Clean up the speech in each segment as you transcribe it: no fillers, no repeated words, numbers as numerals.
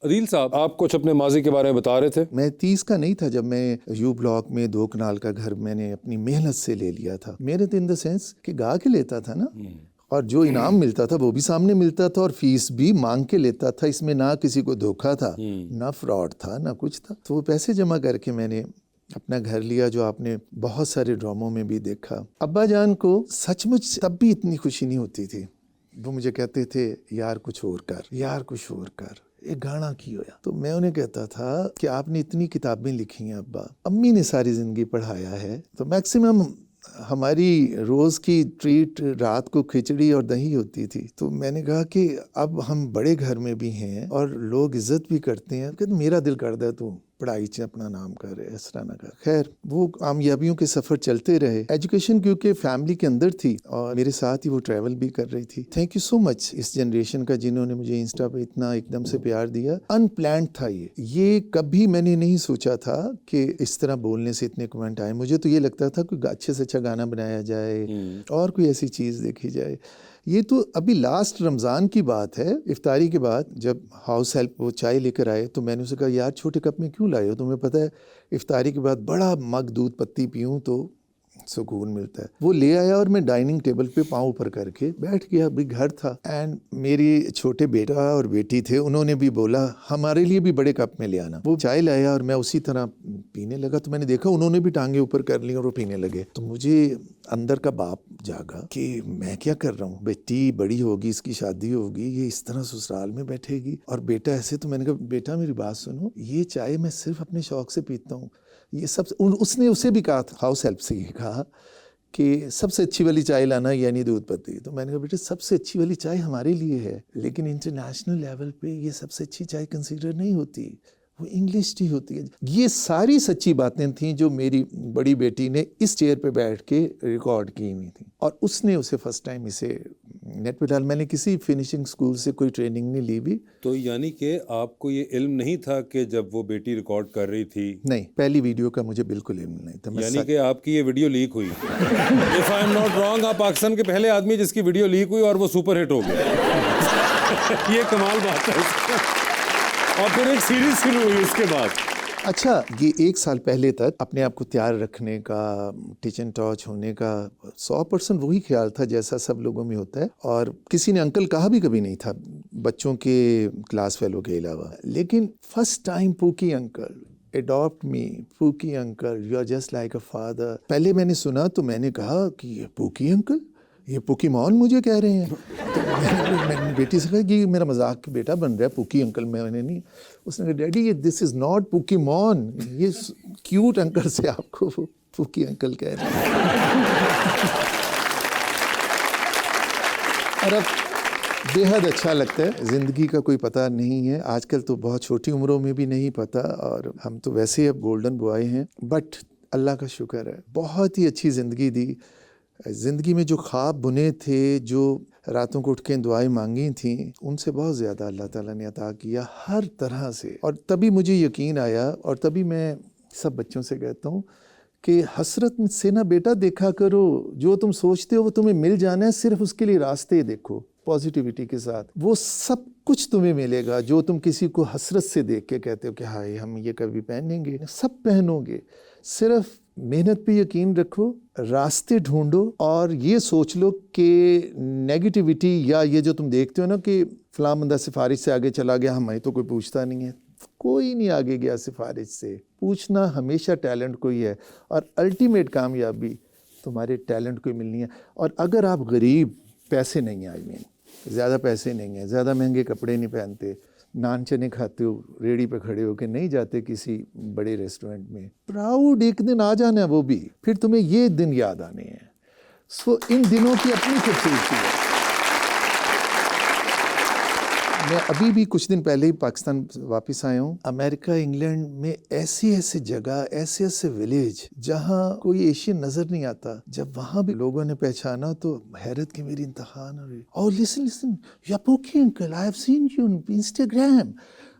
عدیل صاحب، آپ کچھ اپنے ماضی کے بارے میں بتا رہے تھے. میں 30 کا نہیں تھا جب میں یو بلاک میں 2 کنال کا گھر میں نے اپنی محنت سے لے لیا تھا. محنت ان دا سینس کہ گا کے لیتا تھا نا, اور جو انعام ملتا تھا وہ بھی سامنے ملتا تھا, اور فیس بھی مانگ کے لیتا تھا. اس میں نہ کسی کو دھوکا تھا, نہ فراڈ تھا, نہ کچھ تھا. تو وہ پیسے جمع کر کے میں نے اپنا گھر لیا, جو آپ نے بہت سارے ڈراموں میں بھی دیکھا. ابا جان کو سچ مچ تب بھی اتنی خوشی نہیں ہوتی تھی. وہ مجھے کہتے تھے یار کچھ اور کر, یار کچھ اور کر, ایک گانا کی ہویا. تو میں انہیں کہتا تھا کہ آپ نے اتنی کتابیں لکھی ہیں ابا, امی نے ساری زندگی پڑھایا ہے, تو میکسیمم ہماری روز کی ٹریٹ رات کو کھچڑی اور دہی ہوتی تھی. تو میں نے کہا کہ اب ہم بڑے گھر میں بھی ہیں اور لوگ عزت بھی کرتے ہیں, کہ میرا دل کرتا ہے تو پڑھائی سے اپنا نام کر, اس طرح نہ کر. خیر وہ کامیابیوں کے سفر چلتے رہے. ایجوکیشن کیونکہ فیملی کے اندر تھی اور میرے ساتھ ہی وہ ٹریول بھی کر رہی تھی. تھینک یو سو مچ اس جنریشن کا جنہوں نے مجھے انسٹا پہ اتنا ایک دم سے پیار دیا. ان پلانڈ تھا یہ کبھی میں نے نہیں سوچا تھا کہ اس طرح بولنے سے اتنے کمنٹ آئے. مجھے تو یہ لگتا تھا کہ اچھے سے اچھا گانا بنایا جائے اور کوئی ایسی چیز دیکھی جائے. یہ تو ابھی لاسٹ رمضان کی بات ہے, افطاری کے بعد جب ہاؤس ہیلپ وہ چائے لے کر آئے تو میں نے اسے کہا یار چھوٹے کپ میں کیوں لائے ہو, تمہیں پتہ ہے افطاری کے بعد بڑا مگ دودھ پتی پیوں تو سکون ملتا ہے. وہ لے آیا اور میں ڈائننگ ٹیبل پہ پاؤں اوپر کر کے بیٹھ گیا. ابھی گھر تھا اینڈ میری چھوٹے بیٹا اور بیٹی تھے, انہوں نے بھی بولا ہمارے لیے بھی بڑے کپ میں لے آنا. وہ چائے لایا اور میں اسی طرح پینے لگا. تو میں نے دیکھا انہوں نے بھی ٹانگیں اوپر کر لی اور وہ پینے لگے. تو مجھے اندر کا باپ جاگا کہ میں کیا کر رہا ہوں, بیٹی بڑی ہوگی, اس کی شادی ہوگی, یہ اس طرح سسرال میں بیٹھے گی اور بیٹا ایسے. تو میں نے کہا بیٹا میری بات سنو, یہ چائے میں صرف اپنے شوق سے پیتا ہوں. یہ سب اس نے اسے بھی کہا تھا, ہاؤس ہیلپ سے یہ کہا کہ سب سے اچھی والی چائے لانا یعنی دودھ پتی. تو میں نے کہا بیٹا سب سے اچھی والی چائے ہمارے لیے ہے, لیکن انٹرنیشنل لیول پہ یہ سب سے اچھی چائے کنسیڈر نہیں ہوتی, وہ انگلش ٹی ہوتی ہے. یہ ساری سچی باتیں تھیں جو میری بڑی بیٹی نے اس چیئر پہ بیٹھ کے ریکارڈ کی ہوئی تھیں, اور اس نے اسے فرسٹ ٹائم اسے نیٹ پہ ڈال. میں نے کسی فنیشنگ اسکول سے کوئی ٹریننگ نہیں لی بھی. تو یعنی کہ آپ کو یہ علم نہیں تھا کہ جب وہ بیٹی ریکارڈ کر رہی تھی؟ نہیں, پہلی ویڈیو کا مجھے بالکل علم نہیں تھا. یعنی کہ آپ کی یہ ویڈیو لیک ہوئی. If I am not wrong, آپ پاکستان کے پہلے آدمی جس کی ویڈیو لیک ہوئی اور وہ سپر ہٹ ہو گیا. یہ کمال بات ہے. اور پھر ایک سیریز شروع ہوئی اس کے بعد. اچھا, یہ 1 سال پہلے تک اپنے آپ کو تیار رکھنے کا, ٹچن ٹاچ ہونے کا 100% وہی خیال تھا جیسا سب لوگوں میں ہوتا ہے, اور کسی نے انکل کہا بھی کبھی نہیں تھا بچوں کے کلاس فیلو کے علاوہ. لیکن first time Pokey uncle, adopt me, Pokey uncle, you are just like a father. پہلے میں نے سنا تو میں نے کہا کہ یہ پوکی انکل, یہ پوکی مون مجھے کہہ رہے ہیں. تو میں نے بیٹی سے کہا کہ میرا مذاق بیٹا بن رہا ہے, پوکی انکل میں نے نہیں. اس نے کہا ڈیڈی دس از ناٹ پوکی مون, یہ کیوٹ انکل سے آپ کو پوکی انکل کہہ رہے ہیں. اور اب بے حد اچھا لگتا ہے. زندگی کا کوئی پتہ نہیں ہے, آج کل تو بہت چھوٹی عمروں میں بھی نہیں پتہ, اور ہم تو ویسے اب گولڈن بوائے ہیں. بٹ اللہ کا شکر ہے, بہت ہی اچھی زندگی دی. زندگی میں جو خواب بنے تھے, جو راتوں کو اٹھ کے دعائیں مانگی تھیں, ان سے بہت زیادہ اللہ تعالیٰ نے عطا کیا ہر طرح سے. اور تبھی مجھے یقین آیا, اور تبھی میں سب بچوں سے کہتا ہوں کہ حسرت سے نہ بیٹا دیکھا کرو, جو تم سوچتے ہو وہ تمہیں مل جانا ہے, صرف اس کے لیے راستے دیکھو پازیٹیوٹی کے ساتھ. وہ سب کچھ تمہیں ملے گا جو تم کسی کو حسرت سے دیکھ کے کہتے ہو کہ ہائے ہم یہ کبھی پہنیں گے. سب پہنو گے, صرف محنت پہ یقین رکھو, راستے ڈھونڈو, اور یہ سوچ لو کہ نیگیٹیوٹی یا یہ جو تم دیکھتے ہو نا کہ فلاں بندہ سفارش سے آگے چلا گیا, ہمیں تو کوئی پوچھتا نہیں ہے. کوئی نہیں آگے گیا سفارش سے, پوچھنا ہمیشہ ٹیلنٹ کو ہی ہے, اور الٹیمیٹ کامیابی تمہارے ٹیلنٹ کو ہی ملنی ہے. اور اگر آپ غریب, پیسے نہیں ہیں, زیادہ پیسے نہیں ہیں, زیادہ مہنگے کپڑے نہیں پہنتے, نان چنے کھاتے ہو, ریڑھی پہ کھڑے ہو کے نہیں جاتے کسی بڑے ریسٹورنٹ میں, پراؤڈ ایک دن آ جانا ہے, وہ بھی پھر تمہیں یہ دن یاد آنے ہیں. سو ان دنوں کی اپنی خوبصورتی ہے. میں ابھی بھی کچھ دن پہلے ہی پاکستان واپس آیا ہوں. امریکہ, انگلینڈ میں ایسی جگہ, ایسے ولیج جہاں کوئی ایشین نظر نہیں آتا, جب وہاں بھی لوگوں نے پہچانا تو حیرت کی میری انتہا نہ ہوئی. اور listen you Pokey uncle, I have seen you on Instagram,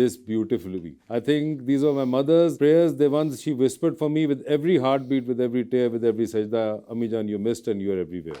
this beautifully. I think these were my mother's prayers, the ones she whispered for me with every heartbeat, with every tear, with every sajda. Ammi Jaan, you missed and you are everywhere.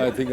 I think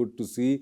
good to see